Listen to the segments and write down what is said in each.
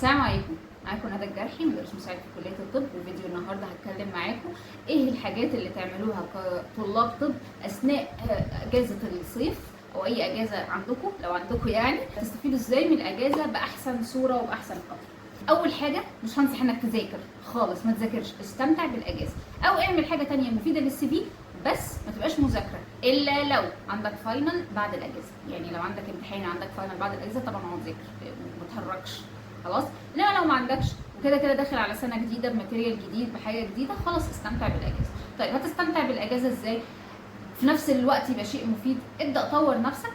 السلام عليكم. معاكم ندى الجرحي، مدرس مساعد في كليه الطب. وفيديو النهارده هتكلم معاكم ايه الحاجات اللي تعملوها كطلاب طب اثناء اجازه الصيف او اي اجازه عندكم، لو عندكم يعني تستفيدوا ازاي من الاجازه باحسن صوره وباحسن قدر. اول حاجه مش هنصح انك تذاكر خالص، ما تذاكرش، استمتع بالاجازه. او اعمل حاجه تانية مفيده للسي في، بس ما تبقاش مذاكره الا لو عندك فاينل بعد الاجازه. يعني لو عندك امتحان عندك فاينل بعد الاجازه طبعا اقعد ذاكر، ما تهرجش خلاص. انما لو ما عندكش وكده كده داخل على سنه جديده بماتيريال جديد بحاجه جديده، خلاص استمتع بالاجازه. طيب هتستمتع بالاجازه ازاي؟ في نفس الوقت يبقى شيء مفيد. ابدا طور نفسك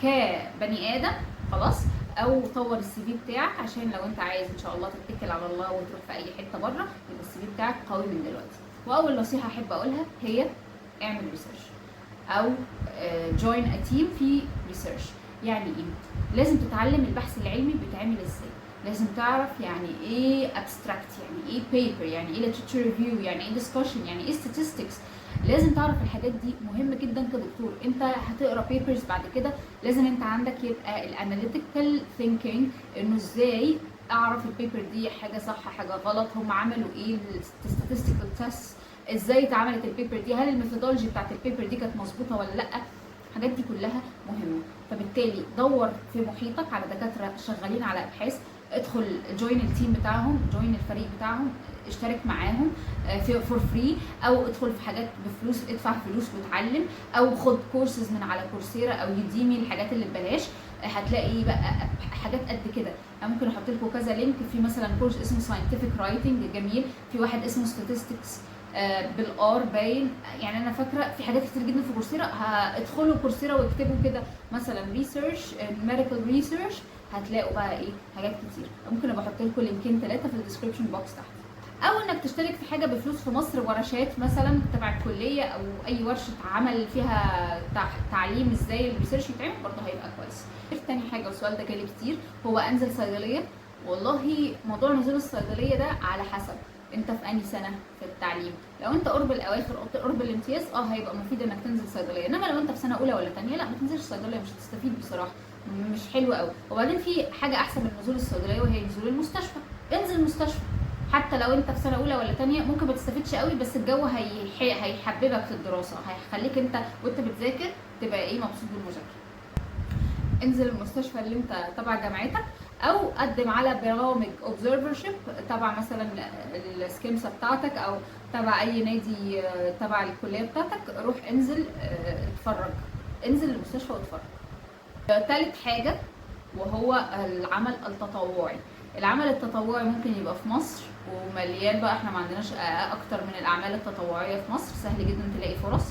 كبني ادم خلاص، او طور السي في بتاعك عشان لو انت عايز ان شاء الله تتكل على الله وتروح في اي حته بره يبقى السي في بتاعك قوي من دلوقتي. واول نصيحه احب اقولها هي اعمل ريسيرش او جوين ا تيم في ريسيرش. يعني ايه؟ لازم تتعلم البحث العلمي بيتعمل ازاي، لازم تعرف يعني ايه abstract، يعني ايه paper، يعني ايه literature review، يعني ايه discussion، يعني ايه statistics. لازم تعرف الحاجات دي، مهمه جدا كدكتور. انت هتقرا papers بعد كده، لازم انت عندك يبقى الاناليتيكال ثينكينج، انه ازاي اعرف البيبر دي حاجه صح حاجه غلط، هم عملوا ايه الستاتستيكال تيست، ازاي اتعملت البيبر دي، هل الميثودولوجي بتاعت البيبر دي كانت مظبوطه ولا لا. الحاجات دي كلها مهمه. فبالتالي دور في محيطك على دكاتره شغالين على ابحاث، ادخل جوين التيم بتاعهم، جوين الفريق بتاعهم، اشترك معاهم في فور فري، او ادخل في حاجات بفلوس، ادفع فلوس واتعلم، او خد كورسز من على كورسيرا او يوديمي، الحاجات اللي ببلاش. هتلاقي بقى حاجات قد كده. انا ممكن احط لكم كذا لينك. في مثلا كورس اسمه ساينتفك رايتنج جميل، في واحد اسمه statistics بالار باين، يعني انا فاكره في حاجات كتير جدا في كورسيرا. ادخلوا كورسيرا واكتبوا كده مثلا ريسيرش، ميديكال ريسيرش، هتلاقوا بقى ايه حاجات كتير. ممكن ابقى احط لكم لينكين 3 في الديسكربشن بوكس تحت. او انك تشترك في حاجه بفلوس في مصر، ورشات مثلا تبع الكليه او اي ورشه عمل فيها تعليم ازاي الريسيرش يتعمل، برضه هيبقى كويس. تاني حاجه والسؤال ده جالي كتير، هو انزل صيدليه؟ والله موضوع نزول الصيدليه ده على حسب انت في انهي سنه في التعليم. لو انت قرب الاواخر قرب الامتياز هيبقى مفيد انك تنزل صيدليه. انما لو انت في سنه اولى ولا ثانيه لا، ما تنزلش صيدليه، مش هتستفيد بصراحه، مش حلوه قوي. وبعدين في حاجه احسن من نزول الصيدليه وهي نزول المستشفى. انزل المستشفى حتى لو انت في سنه اولى ولا ثانيه، ممكن ما تستفيدش قوي، بس الجو هيحببك في الدراسه، هيخليك انت وانت بتذاكر تبقى ايه مبسوط بالمذاكره. انزل المستشفى اللي انت تبع جامعتك، او قدم على برامج اوبزرفرشيب تبع مثلا السكيمسا بتاعتك، او تبع اي نادي تبع الكليه بتاعتك. روح انزل اتفرج، انزل المستشفى واتفرج. ثالث حاجه وهو العمل التطوعي. العمل التطوعي ممكن يبقى في مصر ومليان بقى، احنا ما عندناش اكتر من الاعمال التطوعيه في مصر، سهل جدا تلاقي فرص.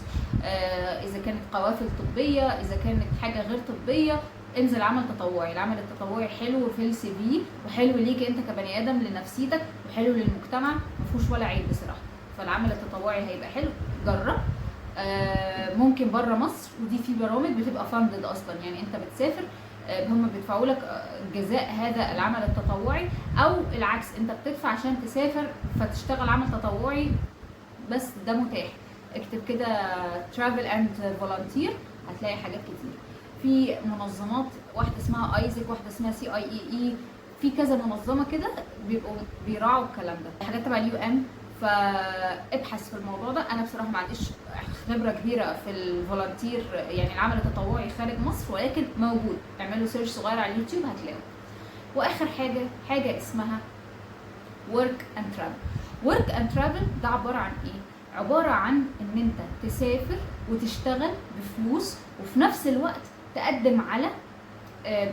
اذا كانت قوافل طبيه، اذا كانت حاجه غير طبيه، انزل عمل تطوعي. العمل التطوعي حلو في السي في، وحلو ليك انت كبني ادم لنفسيتك، وحلو للمجتمع، ما فيهوش ولا عيب بصراحه. فالعمل التطوعي هيبقى حلو، جرب. ممكن بره مصر، ودي في برامج بتبقى فاندد اصلا، يعني انت بتسافر هم بيدفعوا لك جزاء هذا العمل التطوعي، او العكس انت بتدفع عشان تسافر فتشتغل عمل تطوعي، بس ده متاح. اكتب كده travel and volunteer هتلاقي حاجات كتير. في منظمات، واحده اسمها ايزك، واحده اسمها CIEE، في كذا منظمه كده بيبقوا بيراعوا الكلام ده، حاجات تبع اليو ان. فابحث في الموضوع ده. انا بصراحه ما عنديش خبره كبيره في الفولنتير، يعني العمل التطوعي خارج مصر، ولكن موجود. اعملوا سيرش صغير على اليوتيوب هتلاقوا. واخر حاجه اسمها work and travel. work and travel ده عباره عن ايه؟ عباره عن ان انت تسافر وتشتغل بفلوس، وفي نفس الوقت تقدم على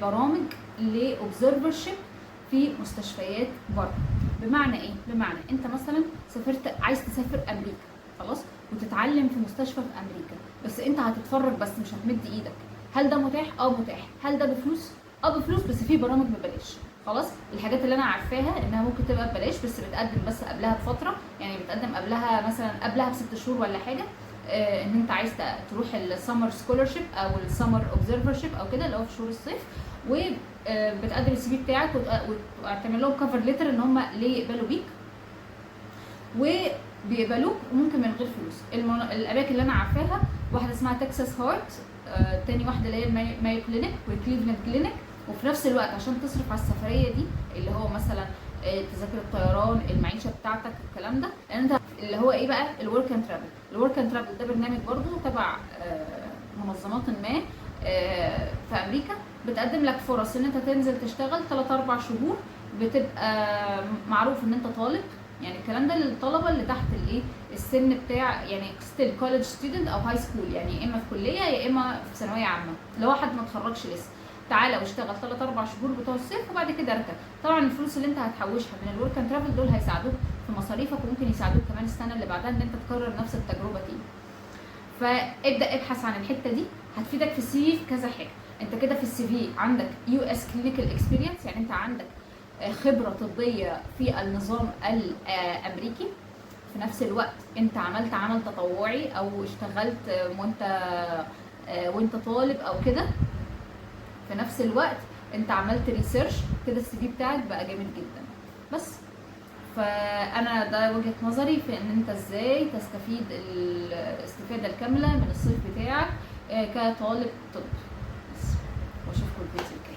برامج لاوبزرفرشيب في مستشفيات بره. بمعنى ايه؟ بمعنى انت مثلا سافرت، عايز تسافر امريكا خلاص، وتتعلم في مستشفى في امريكا، بس انت هتتفرج بس مش هتمد ايدك. هل ده متاح؟ متاح. هل ده بفلوس؟ بفلوس، بس في برامج ببلاش خلاص. الحاجات اللي انا عارفاها انها ممكن تبقى ببلاش، بس بتقدم بس قبلها بفتره، يعني بتقدم قبلها مثلا قبلها ب6 شهور ولا حاجه. ان انت عايز تروح السمر سكولرشيب او السمر اوبزرفرشيب او كده، اللي هو في شهور الصيف، وبتقدم السي في بتاعك وتعمل لهم كفر ليتر ان هم ليه يقبلوا بيك، وبيقبلوك ممكن من غير فلوس. الاماكن اللي انا عارفاها، واحده اسمها تكساس هارت، تاني واحده اللي هي مايو كلينيك وكليفلاند كلينيك، وفي نفس الوقت عشان تصرف على السفريه دي، اللي هو مثلا تذاكر الطيران، المعيشه بتاعتك، الكلام ده، لان انت اللي هو ايه بقى الورك اند ترافل. الورك اند ترافل ده برنامج برضه تبع منظمات ما في امريكا، بتقدم لك فرص ان انت تنزل تشتغل 3-4 شهور، بتبقى معروف ان انت طالب. يعني الكلام ده للطلبه اللي تحت الايه السن بتاع، يعني ستيل كولج ستودنت او هاي سكول، يعني يا اما في كليه يا اما في ثانويه عامه، اللي هو حد ما اتخرجش لسه. تعالى واشتغل 3-4 شهور بتوع الصيف وبعد كده اركب. طبعا الفلوس اللي انت هتحوشها من الورك اند ترافل دول هيساعدوك في مصاريفك، وممكن يساعدوك كمان السنه اللي بعدها ان انت تكرر نفس التجربه تاني. فابدا ابحث عن الحته دي، هتفيدك في السي في في كذا حاجه. انت كده في السي في عندك يو اس كلينيكال اكسبيرينس، يعني انت عندك خبره طبيه في النظام الامريكي. في نفس الوقت انت عملت عمل تطوعي او اشتغلت وانت طالب او كده. في نفس الوقت انت عملت ريسيرش كده، السي في بتاعك بقى جامد جدا. بس فانا ده وجهة نظري في ان انت ازاي تستفيد الاستفادة الكاملة من الصيف بتاعك كطالب طب. بس واشوفكم الفيديو الجاي.